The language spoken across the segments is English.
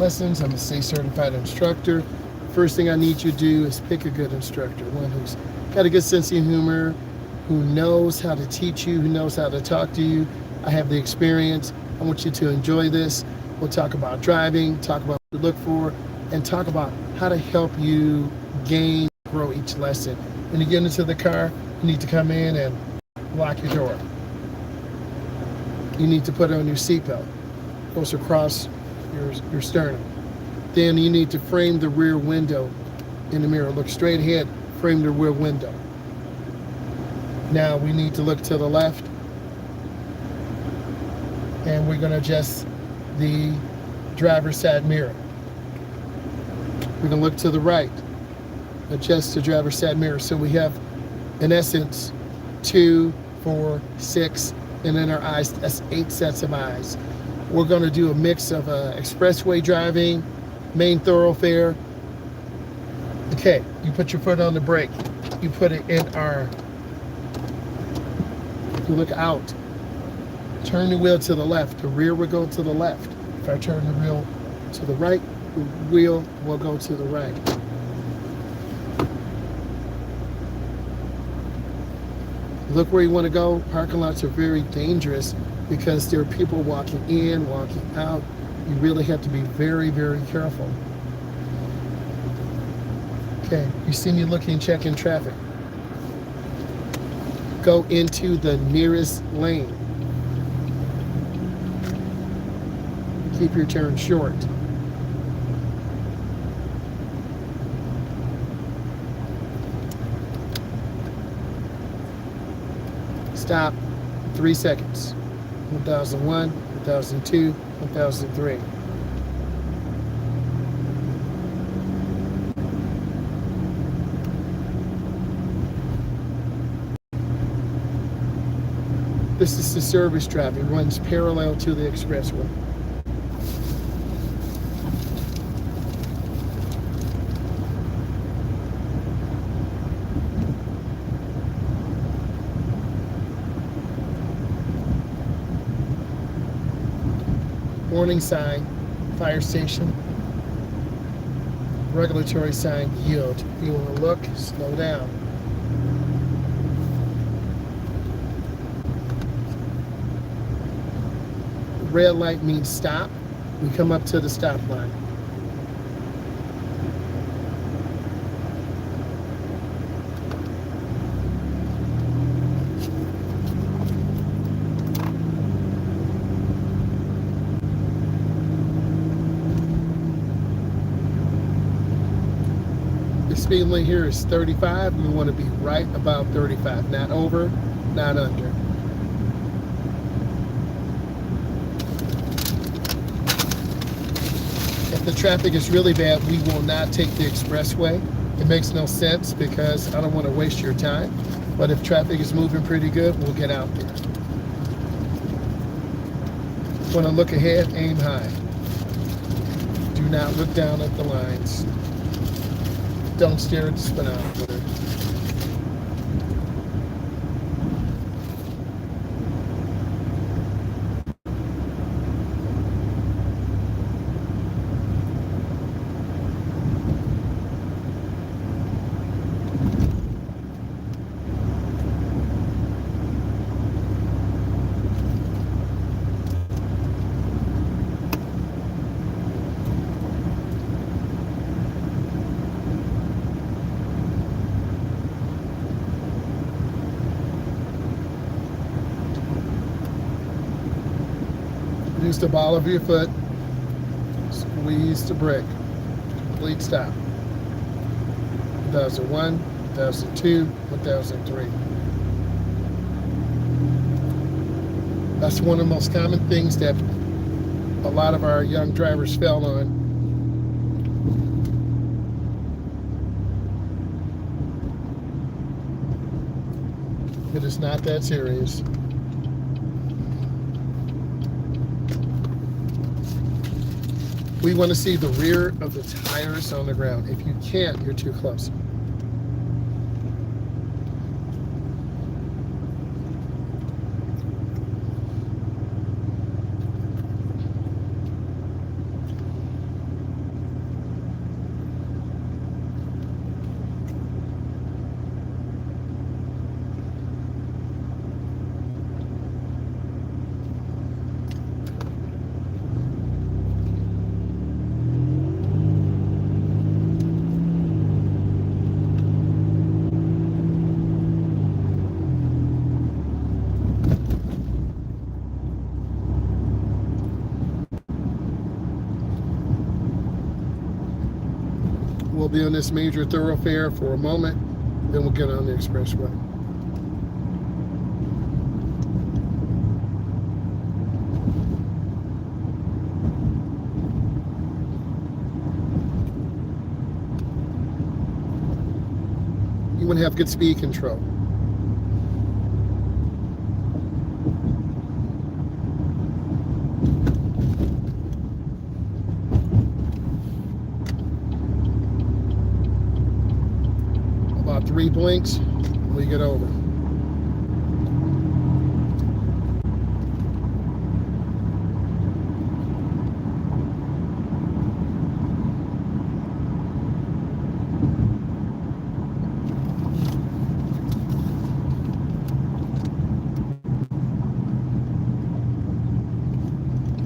lessons. I'm a state certified instructor. First thing I need you to do is pick a good instructor, one who's got a good sense of humor, who knows how to teach you, who knows how to talk to you. I have the experience. I want you to enjoy this. We'll talk about driving, talk about what to look for, and talk about how to help you gain, grow each lesson. When you get into the car, you need to come in and lock your door. You need to put on your seatbelt. Goes across your sternum. Then you need to frame the rear window in the mirror. Look straight ahead, frame the rear window. Now we need to look to the left, and we're going to adjust the driver's side mirror. We're going to look to the right, adjust the driver's side mirror. So we have, in essence, 2, 4, 6, and then our eyes, that's 8 sets of eyes. We're going to do a mix of expressway driving, main thoroughfare. Okay, you put your foot on the brake. You put it in R. You look out. Turn the wheel to the left. The rear will go to the left. If I turn the wheel to the right, the wheel will go to the right. Look where you want to go. Parking lots are very dangerous because there are people walking in, walking out. You really have to be very, very careful. Okay, you see me looking, checking traffic. Go into the nearest lane. Keep your turn short. Stop. 3 seconds. 1001, 1002, 1003. This is the service drive. It runs parallel to the expressway. Warning sign, fire station. Regulatory sign, yield. You want to look, slow down. Red light means stop. We come up to the stop line. The speed limit here is 35. We want to be right about 35, not over, not under. If the traffic is really bad, we will not take the expressway. It makes no sense because I don't want to waste your time. But if traffic is moving pretty good, we'll get out there. Want to look ahead, aim high. Do not look down at the lines. Don't stare at the speedometer. Use the ball of your foot, squeeze the brake, complete stop. 1001, 1002, 1003. That's one of the most common things that a lot of our young drivers fail on. It is not that serious. We want to see the rear of the tires on the ground. If you can't, you're too close. We'll be on this major thoroughfare for a moment, then we'll get on the expressway. You want to have good speed control. About 3 blinks, we get over.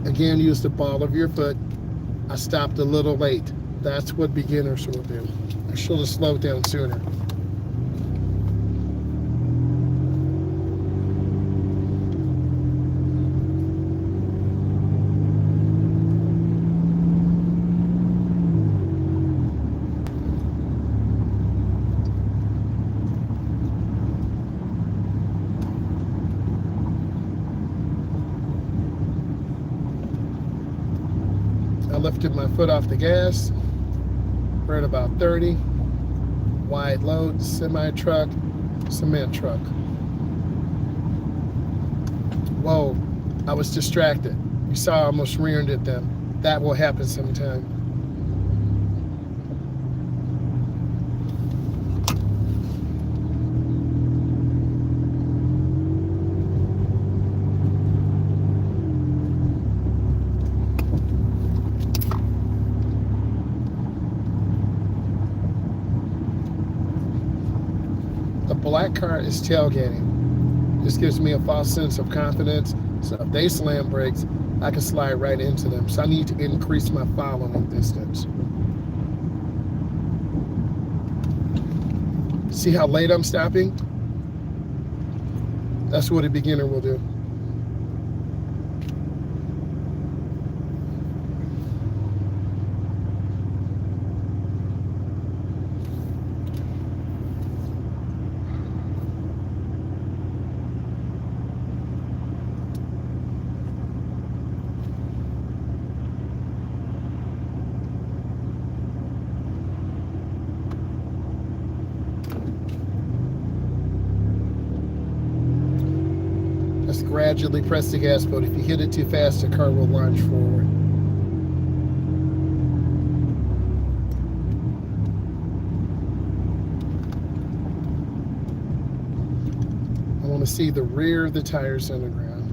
Again, use the ball of your foot. I stopped a little late. That's what beginners will do. I should have slowed down sooner. I lifted my foot off the gas. We're at about 30. Wide load, semi-truck, cement truck. Whoa, I was distracted. You saw I almost reared at them. That will happen sometime. The black car is tailgating. This gives me a false sense of confidence. So if they slam brakes, I can slide right into them. So I need to increase my following distance. See how late I'm stopping? That's what a beginner will do. Just gradually press the gas, but if you hit it too fast, the car will launch forward. I want to see the rear of the tires on the ground.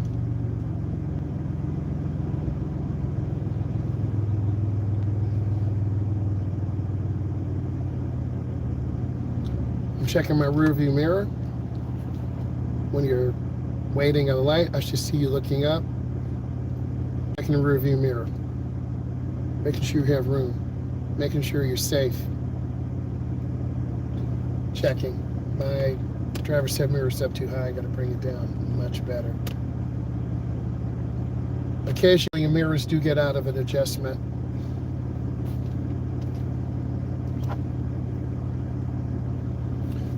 I'm checking my rear view mirror. When you're waiting at a light, I should see you looking up. Checking the rear view mirror. Making sure you have room. Making sure you're safe. Checking. My driver's side mirror is up too high. I got to bring it down. Much better. Occasionally, your mirrors do get out of an adjustment.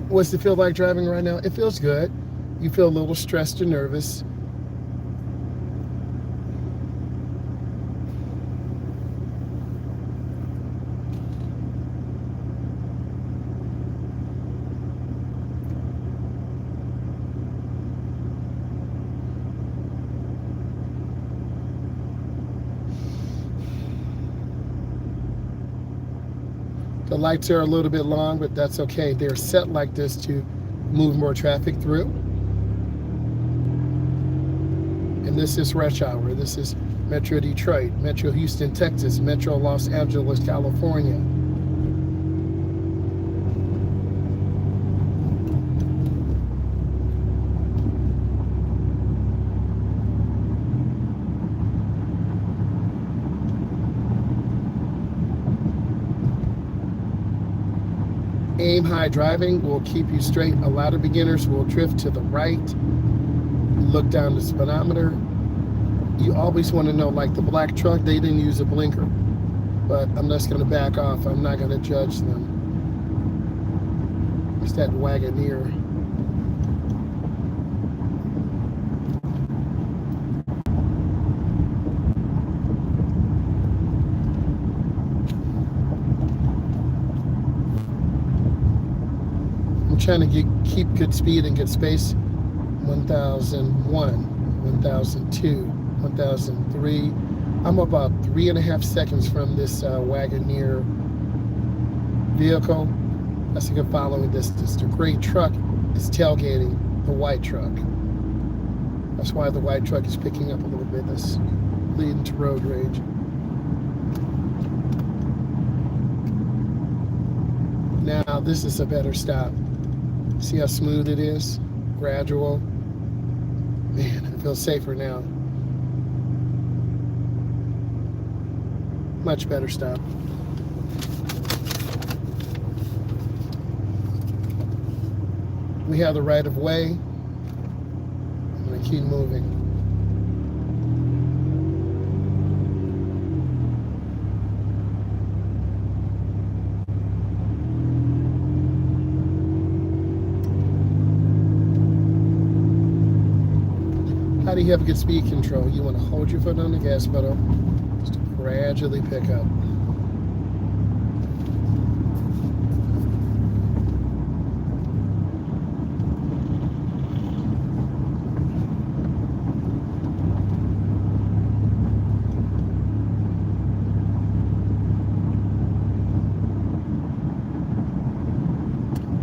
What's it feel like driving right now? It feels good. You feel a little stressed or nervous. The lights are a little bit long, but that's okay. They're set like this to move more traffic through. And this is rush hour. This is Metro Detroit, Metro Houston, Texas, Metro Los Angeles, California. Aim high driving will keep you straight. A lot of beginners will drift to the right, look down the speedometer. You always want to know, like the black truck, they didn't use a blinker. but I'm just going to back off. I'm not going to judge them. It's that Wagoneer. I'm trying to keep good speed and good space. 1001, 1002, 1003. I'm about 3.5 seconds from this Wagoneer vehicle. That's a good following distance. The gray truck is tailgating the white truck. That's why the white truck is picking up a little bit. That's leading to road rage. Now this is a better stop. See how smooth it is? Gradual. Man, it feels safer now. Much better stop. We have the right of way. I'm going to keep moving. How do you have good speed control? You want to hold your foot on the gas pedal, just to gradually pick up.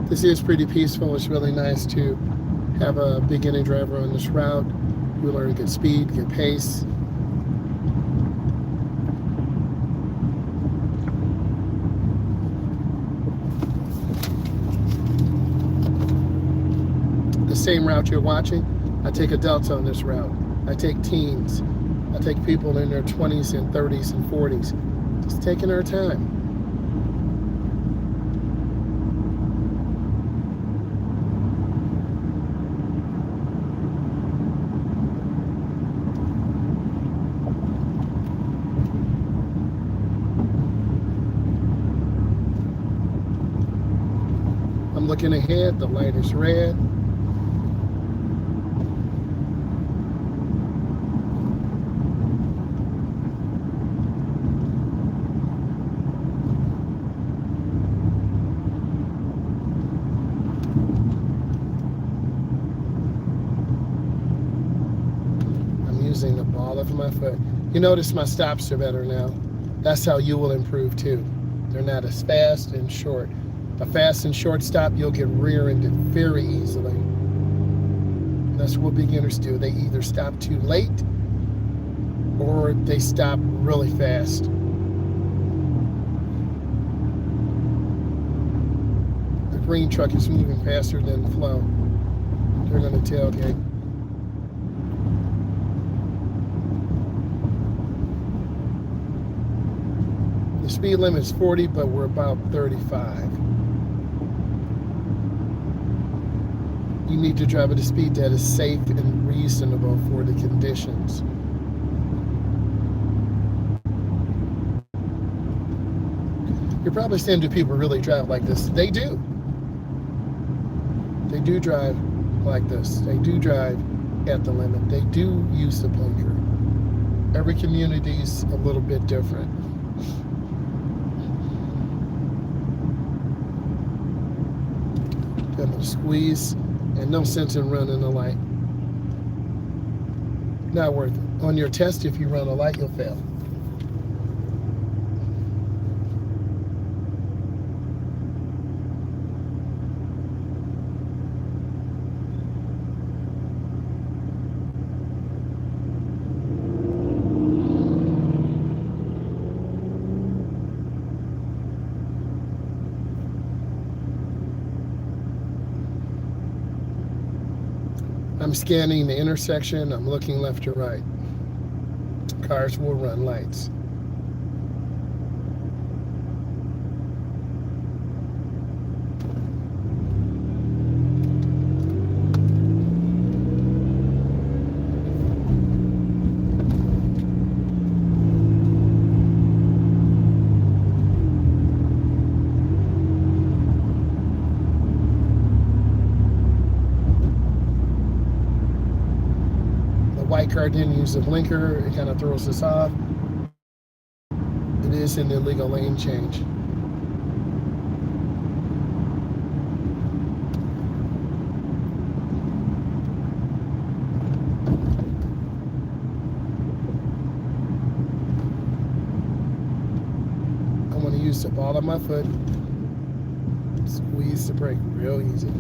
This is pretty peaceful. It's really nice to have a beginning driver on this route. You learn good speed, good pace. The same route you're watching, I take a delta on this route. I take teens. I take people in their 20s and 30s and 40s. Just taking our time. I'm looking ahead, the light is red. I'm using the ball of my foot. You notice my stops are better now. That's how you will improve too. They're not as fast and short. A fast and short stop, you'll get rear-ended very easily. And that's what beginners do. They either stop too late or they stop really fast. The green truck is moving faster than the flow. They're going to tailgate. The speed limit is 40, but we're about 35. You need to drive at a speed that is safe and reasonable for the conditions. You're probably saying, do people really drive like this? They do. They do drive like this. They do drive at the limit. They do use the blinker. Every community is a little bit different. I'm going to squeeze, and no sense in running a light. Not worth it. On your test, if you run a light, you'll fail. I'm scanning the intersection. I'm looking left to right. Cars will run lights. car didn't use a blinker, it kind of throws us off. It is an illegal lane change. I'm going to use the ball of my foot, squeeze the brake real easy.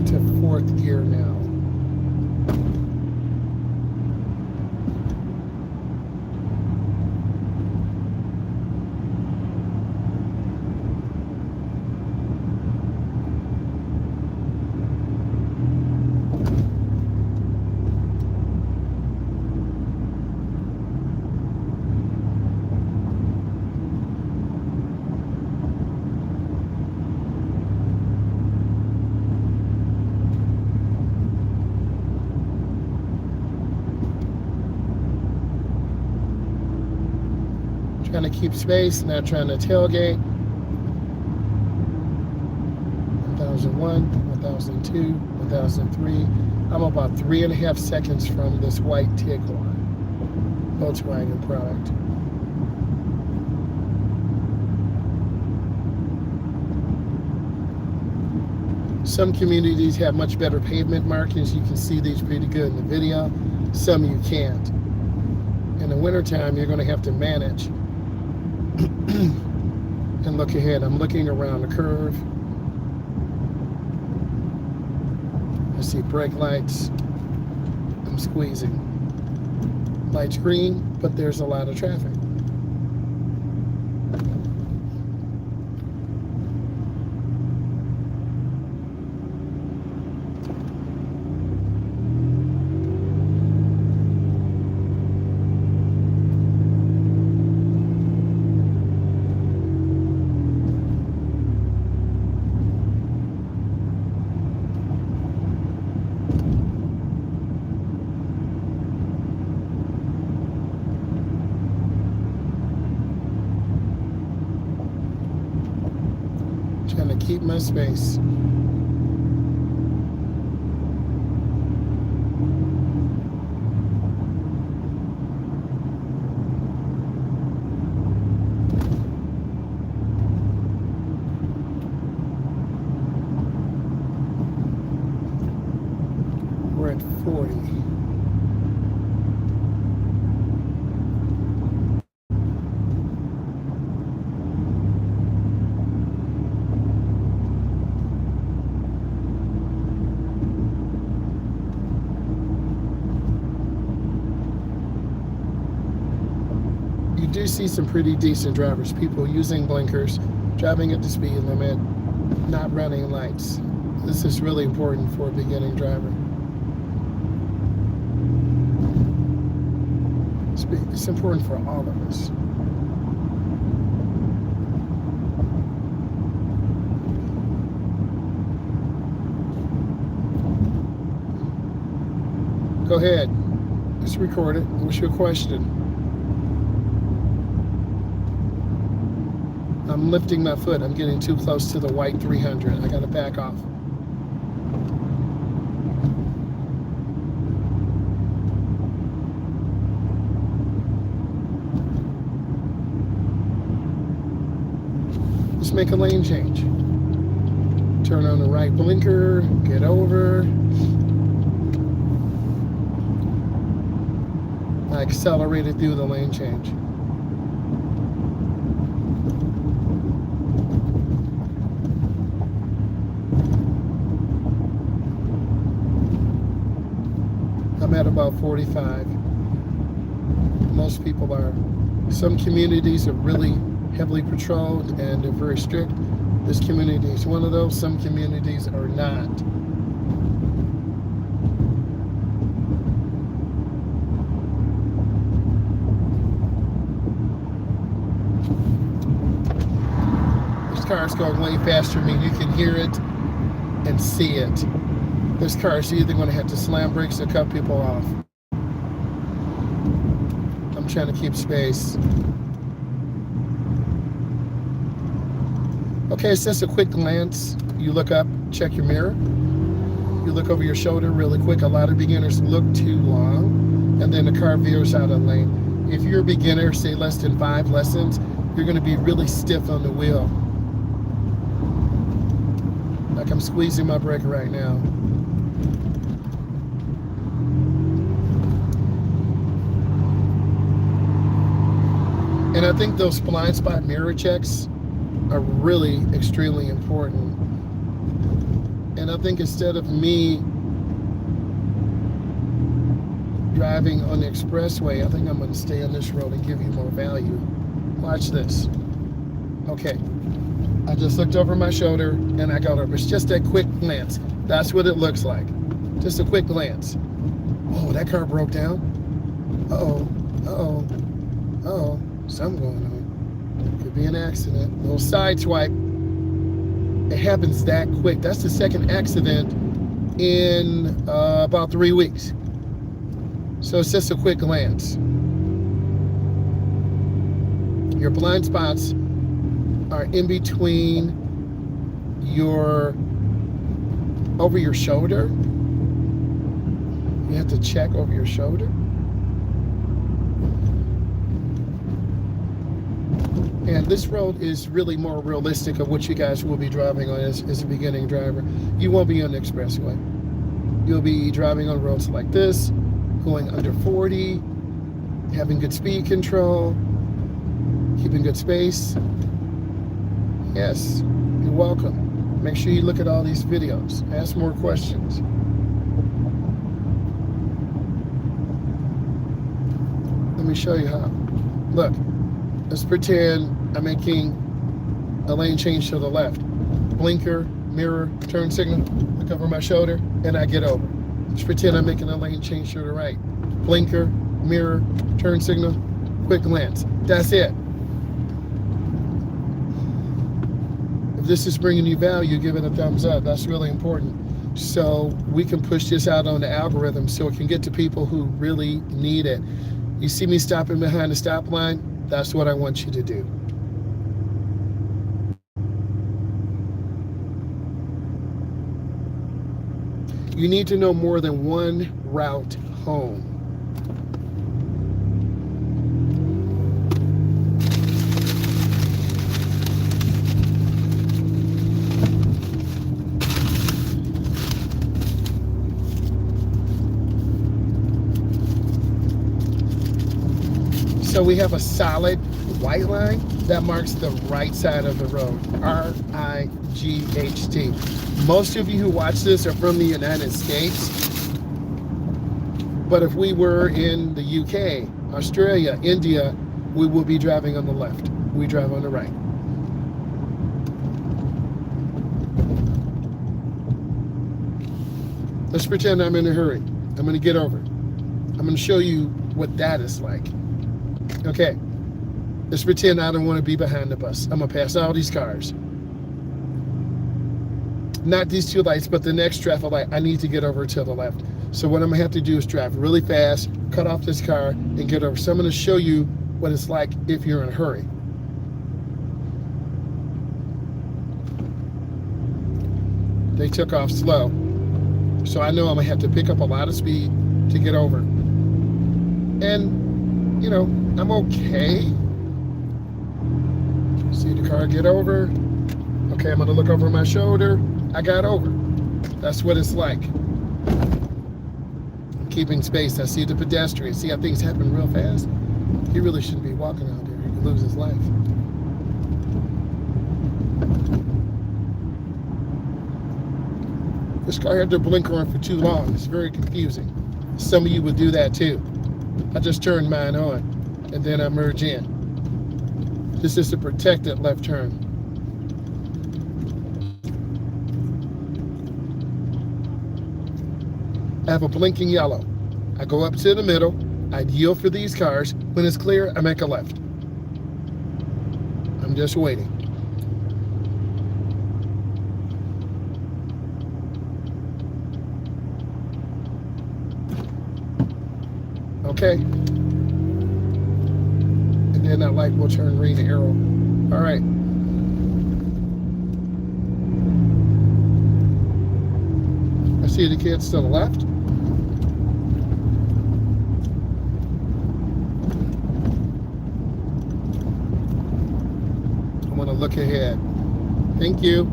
To fourth gear now. Trying to keep space, not trying to tailgate. 1001, 1002, 1003. I'm about 3.5 seconds from this white Tiguan Volkswagen product. Some communities have much better pavement markings. You can see these pretty good in the video. Some you can't. In the wintertime, you're going to have to manage and look ahead. I'm looking around the curve. I see brake lights. I'm squeezing. Light's green, but there's a lot of traffic. Trying to keep my space. We're at 40. You do see some pretty decent drivers, people using blinkers, driving at the speed limit, not running lights. This is really important for a beginning driver. It's important for all of us. Go ahead. Let's record it. What's your question? I'm lifting my foot. I'm getting too close to the white 300. I gotta back off. Let's make a lane change. Turn on the right blinker, get over. I accelerated through the lane change. I'm at about 45. Most people are. Some communities are really heavily patrolled and they're very strict. This community is one of those. Some communities are not. This car's going way faster than me. You can hear it and see it. This car is either going to have to slam brakes or cut people off. I'm trying to keep space. Okay, it's just a quick glance. You look up, check your mirror. You look over your shoulder really quick. A lot of beginners look too long, and then the car veers out of lane. If you're a beginner, say less than 5 lessons, you're going to be really stiff on the wheel. Like I'm squeezing my brake right now. And I think those blind spot mirror checks are really extremely important. And I think instead of me driving on the expressway, I think I'm going to stay on this road and give you more value. Watch this. Okay, I just looked over my shoulder and I got over. It's just a quick glance. That's what it looks like. Just a quick glance. Oh, that car broke down. Uh-oh, uh-oh, uh-oh. Something going on. Could be an accident. A little side swipe. It happens that quick. That's the second accident in about 3 weeks. So it's just a quick glance. Your blind spots are in between over your shoulder. You have to check over your shoulder. And this road is really more realistic of what you guys will be driving on as a beginning driver. You won't be on the expressway. You'll be driving on roads like this, going under 40, having good speed control, keeping good space. Yes, you're welcome. Make sure you look at all these videos. Ask more questions. Let me show you how. Look. Let's pretend I'm making a lane change to the left. Blinker, mirror, turn signal, look over my shoulder, and I get over. Let's pretend I'm making a lane change to the right. Blinker, mirror, turn signal, quick glance. That's it. If this is bringing you value, give it a thumbs up. That's really important. So we can push this out on the algorithm so it can get to people who really need it. You see me stopping behind the stop line? That's what I want you to do. You need to know more than one route home. So we have a solid white line that marks the right side of the road, R-I-G-H-T. Most of you who watch this are from the United States, but if we were in the UK, Australia, India, we will be driving on the left. We drive on the right. Let's pretend I'm in a hurry. I'm going to get over. I'm going to show you what that is like. Okay, let's pretend I don't want to be behind the bus. I'm going to pass all these cars. Not these 2 lights, but the next traffic light. I need to get over to the left. So what I'm going to have to do is drive really fast, cut off this car, and get over. So I'm going to show you what it's like if you're in a hurry. They took off slow. So I know I'm going to have to pick up a lot of speed to get over. And, you know, I'm okay. See the car get over. Okay, I'm gonna look over my shoulder. I got over. That's what it's like. I'm keeping space. I see the pedestrian. See how things happen real fast? He really shouldn't be walking out there. He could lose his life. This car had their blinker on for too long. It's very confusing. Some of you would do that too. I just turn mine on and then I merge in. This is a protected left turn. I have a blinking yellow. I go up to the middle. I yield for these cars. When it's clear, I make a left. I'm just waiting. Okay. And then that light will turn green arrow. All right. I see the kids to the left. I want to look ahead. Thank you.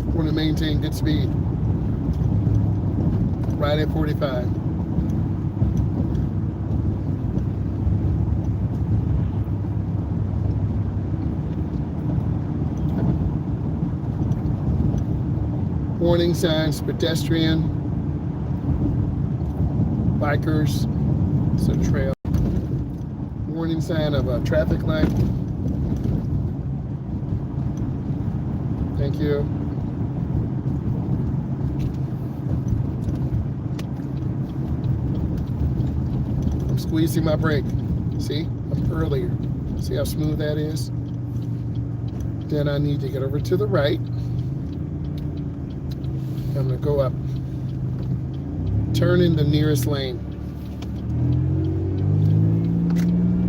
I want to maintain good speed. Right at 45. Warning signs, pedestrian, bikers, it's a trail. Warning sign of a traffic light. Thank you. I'm squeezing my brake. See, I'm earlier. See how smooth that is? Then I need to get over to the right. I'm going to go up. Turn in the nearest lane.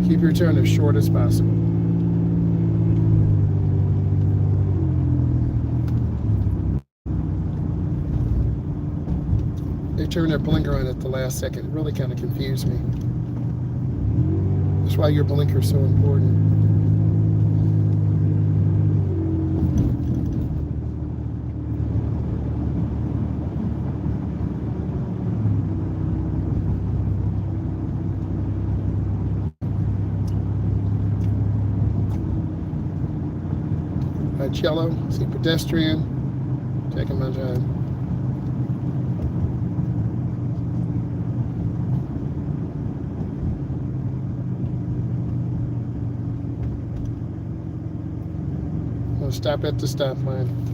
Keep your turn as short as possible. They turn their blinker on at the last second. It really kind of confused me. That's why your blinker is so important. Yellow, see pedestrian, taking my time. I'm going to stop at the stop line.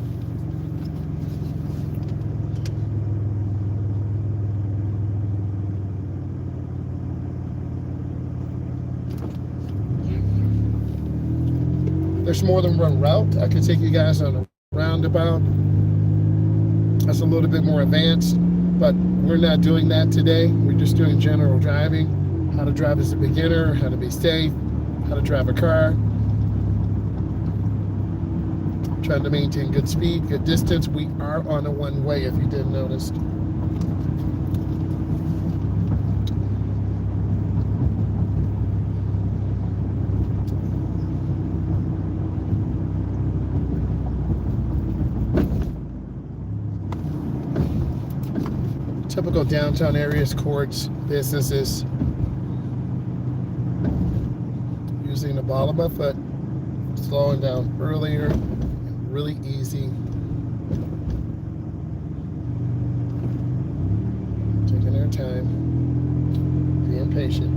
There's more than one route. I could take you guys on a roundabout. That's a little bit more advanced, but we're not doing that today. We're just doing general driving, how to drive as a beginner, how to be safe, how to drive a car, trying to maintain good speed, good distance. We are on a one-way, if you didn't notice. Typical downtown areas, courts, businesses. Using the ball of my foot, slowing down earlier, really easy. Taking our time, being patient.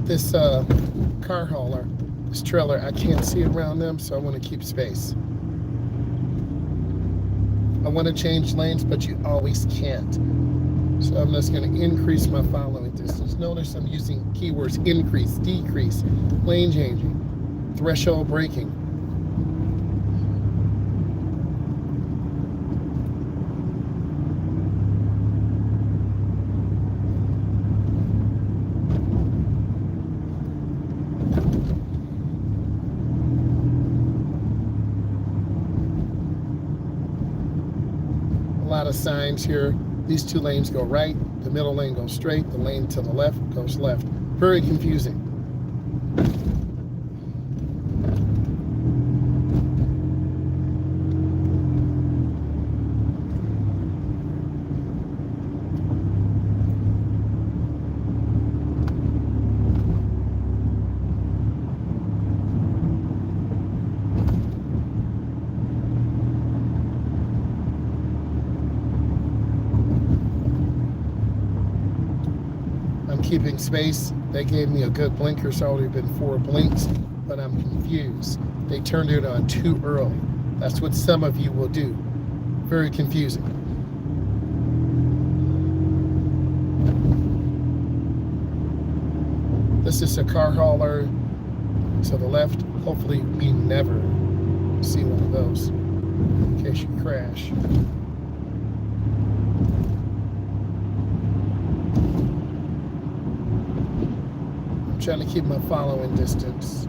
This car hauler, this trailer, I can't see around them, so I want to keep space. I want to change lanes, but you always can't. So I'm just going to increase my following distance. Notice I'm using keywords increase, decrease, lane changing, threshold braking. A lot of signs here. These two lanes go right, the middle lane goes straight, the lane to the left goes left. Very confusing. keeping space. They gave me a good blinker. It's already been 4 blinks, but I'm confused. They turned it on too early. That's what some of you will do. Very confusing. This is a car hauler to the left. Hopefully we never see one of those in case you crash. I'm trying to keep my following distance.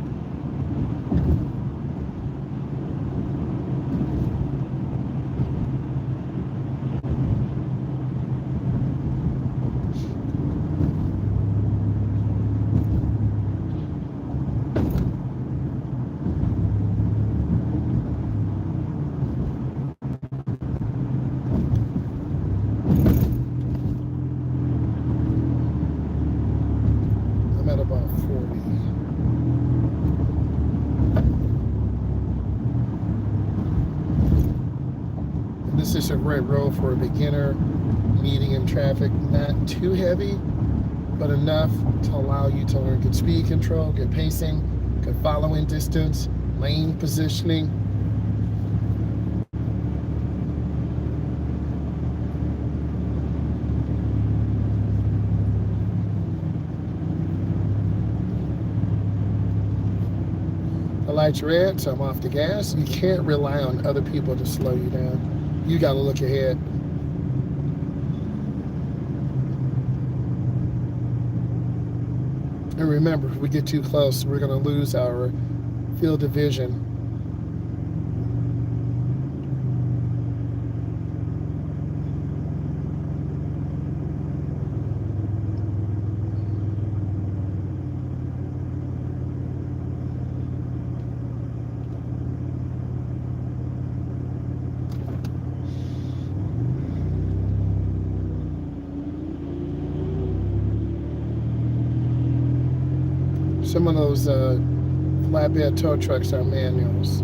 At about 40. And this is a great road for a beginner, medium traffic, not too heavy, but enough to allow you to learn good speed control, good pacing, good following distance, lane positioning. The light's red, so I'm off the gas. You can't rely on other people to slow you down. You got to look ahead. And remember, if we get too close, we're going to lose our field of vision. Some of those flatbed tow trucks are manuals.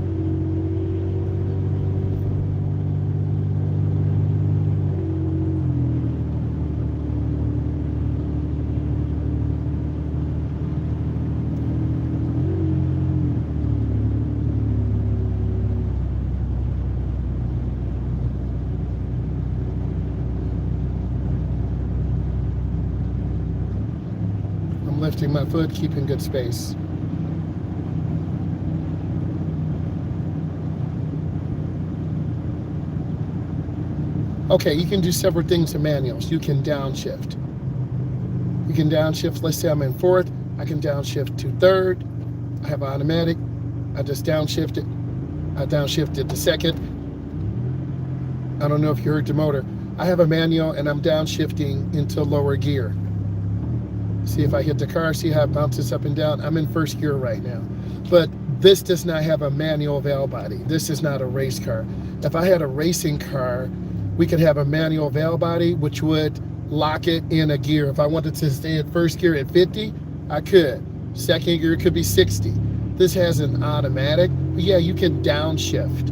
Lifting my foot, keeping good space. Okay, you can do several things in manuals. You can downshift. You can downshift, let's say I'm in fourth, I can downshift to third. I have automatic, I just downshifted. I downshifted to second. I don't know if you heard the motor. I have a manual and I'm downshifting into lower gear. See if I hit the car, see how it bounces up and down. I'm in first gear right now. But this does not have a manual valve body. This is not a race car. If I had a racing car, we could have a manual valve body, which would lock it in a gear. If I wanted to stay at first gear at 50, I could. Second gear could be 60. This has an automatic. But yeah, you can downshift.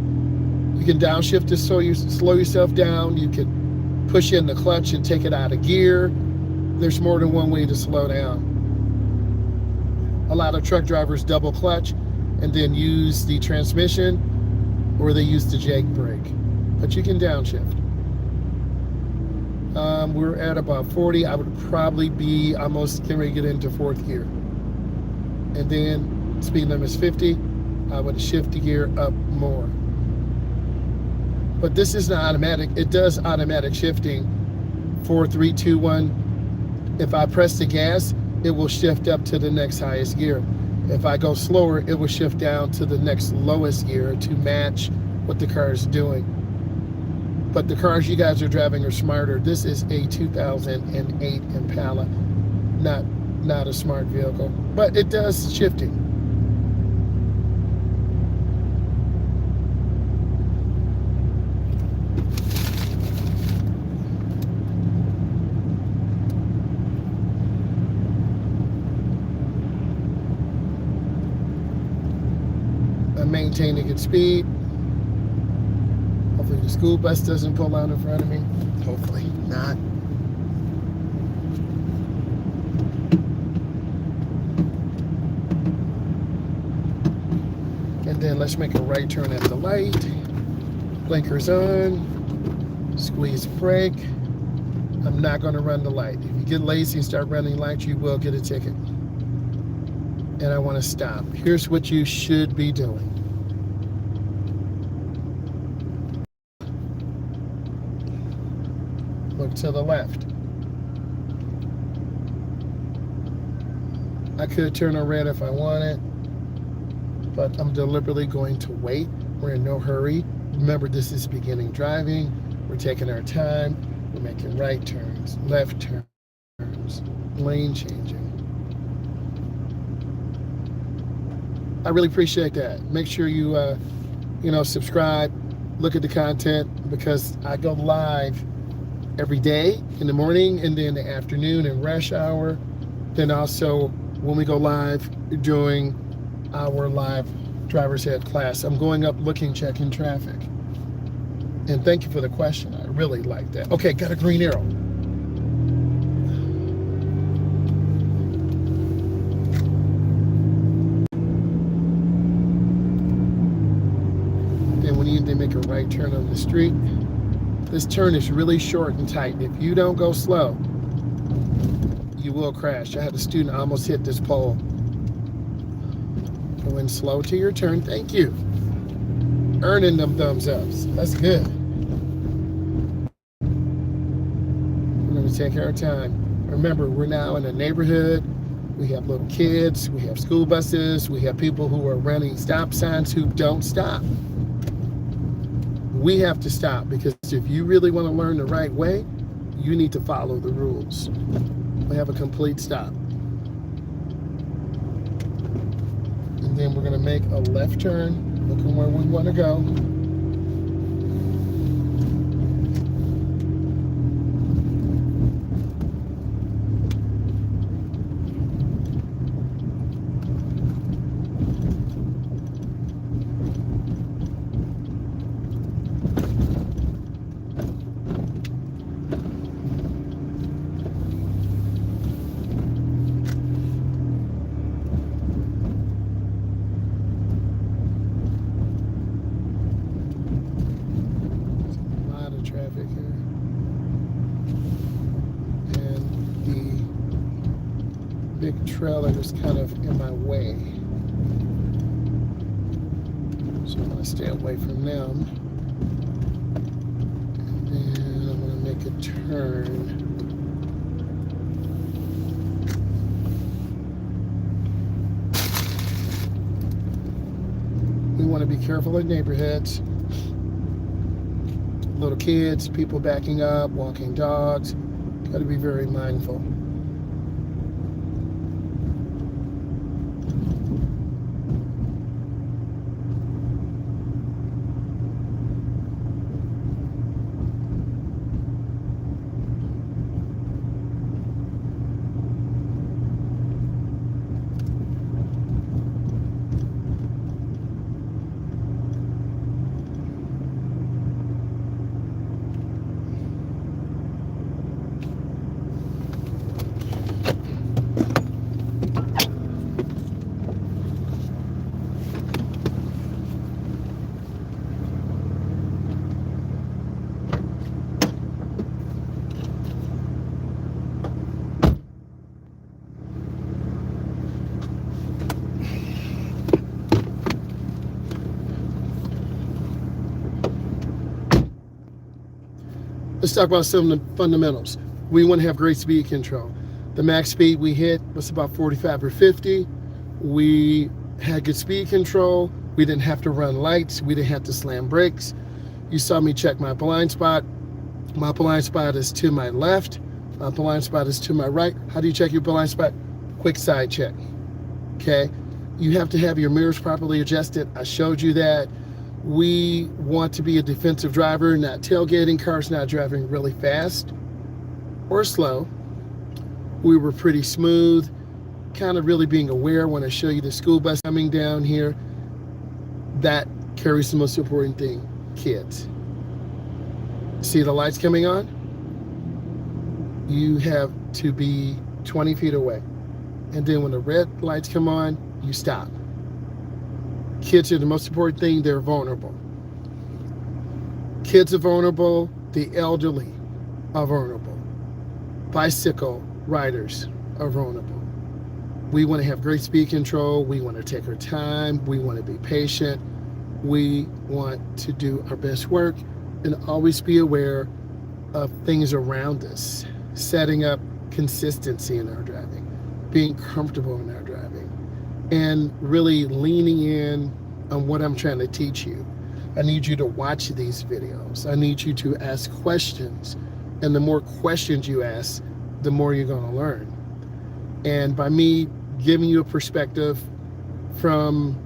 You can downshift to slow yourself down. You can push in the clutch and take it out of gear. There's more than one way to slow down. A lot of truck drivers double clutch and then use the transmission, or they use the jake brake. But you can downshift. We're at about 40. I would probably be almost getting ready to get into fourth gear. And then speed limit is 50. I would shift the gear up more. But this is not automatic. It does automatic shifting. 4, 3, 2, 1. If I press the gas, it will shift up to the next highest gear. If I go slower, it will shift down to the next lowest gear to match what the car is doing. But the cars you guys are driving are smarter. This is a 2008 Impala, not a smart vehicle, but it does shifting. Maintaining its speed. Hopefully the school bus doesn't pull out in front of me. Hopefully not. And then let's make a right turn at the light. Blinkers on. Squeeze brake. I'm not going to run the light. If you get lazy and start running lights, you will get a ticket. And I want to stop. Here's what you should be doing. Look to the left. I could turn on red if I wanted, but I'm deliberately going to wait. We're in no hurry. Remember, this is beginning driving. We're taking our time. We're making right turns, left turns, lane changing. I really appreciate that. Make sure you, subscribe, look at the content, because I go live every day in the morning and then the afternoon in rush hour. Then also when we go live during our live driver's ed class. I'm going up looking, checking traffic. And thank you for the question. I really like that. Okay, got a green arrow. Then we need to make a right turn on the street. This turn is really short and tight. If you don't go slow, you will crash. I had a student almost hit this pole. Going slow to your turn. Thank you. Earning them thumbs ups. That's good. We're going to take our time. Remember, we're now in a neighborhood. We have little kids. We have school buses. We have people who are running stop signs who don't stop. We have to stop, because if you really want to learn the right way, you need to follow the rules. We have a complete stop. And then we're going to make a left turn, looking where we want to go. Traffic here, and the big trailer is kind of in my way, so I'm going to stay away from them. And then I'm going to make a turn. We want to be careful in neighborhoods. Little kids, people backing up, walking dogs. Got to be very mindful. Let's talk about some of the fundamentals. We want to have great speed control. The max speed we hit was about 45 or 50. We had good speed control. We didn't have to run lights. We didn't have to slam brakes. You saw me check my blind spot. My blind spot is to my left. My blind spot is to my right. How do you check your blind spot? Quick side check. Okay? You have to have your mirrors properly adjusted. I showed you that. We want to be a defensive driver, not tailgating cars, not driving really fast or slow. We were pretty smooth, kind of really being aware. When I show you the school bus coming down here, that carries the most important thing, kids. See the lights coming on? You have to be 20 feet away. And then when the red lights come on, you stop. Kids are the most important thing. They're vulnerable. Kids are vulnerable. The elderly are vulnerable. Bicycle riders are vulnerable. We want to have great speed control. We want to take our time. We want to be patient. We want to do our best work and always be aware of things around us, setting up consistency in our driving, being comfortable in our driving, and really leaning in on what I'm trying to teach you. I need you to watch these videos. I need you to ask questions. And the more questions you ask, the more you're going to learn. And by me giving you a perspective from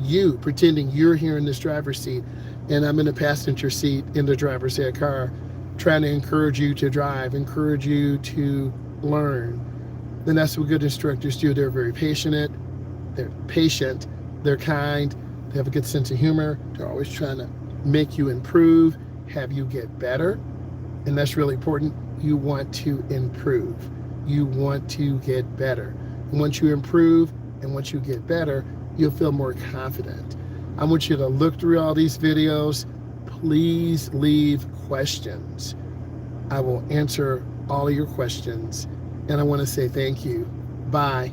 you, pretending you're here in this driver's seat and I'm in the passenger seat in the driver's head car, trying to encourage you to drive, encourage you to learn, then that's what good instructors do. They're very patient, they're kind, they have a good sense of humor, they're always trying to make you improve, have you get better, and that's really important. You want to improve. You want to get better. And once you improve and once you get better, you'll feel more confident. I want you to look through all these videos. Please leave questions. I will answer all of your questions. And I want to say thank you. Bye.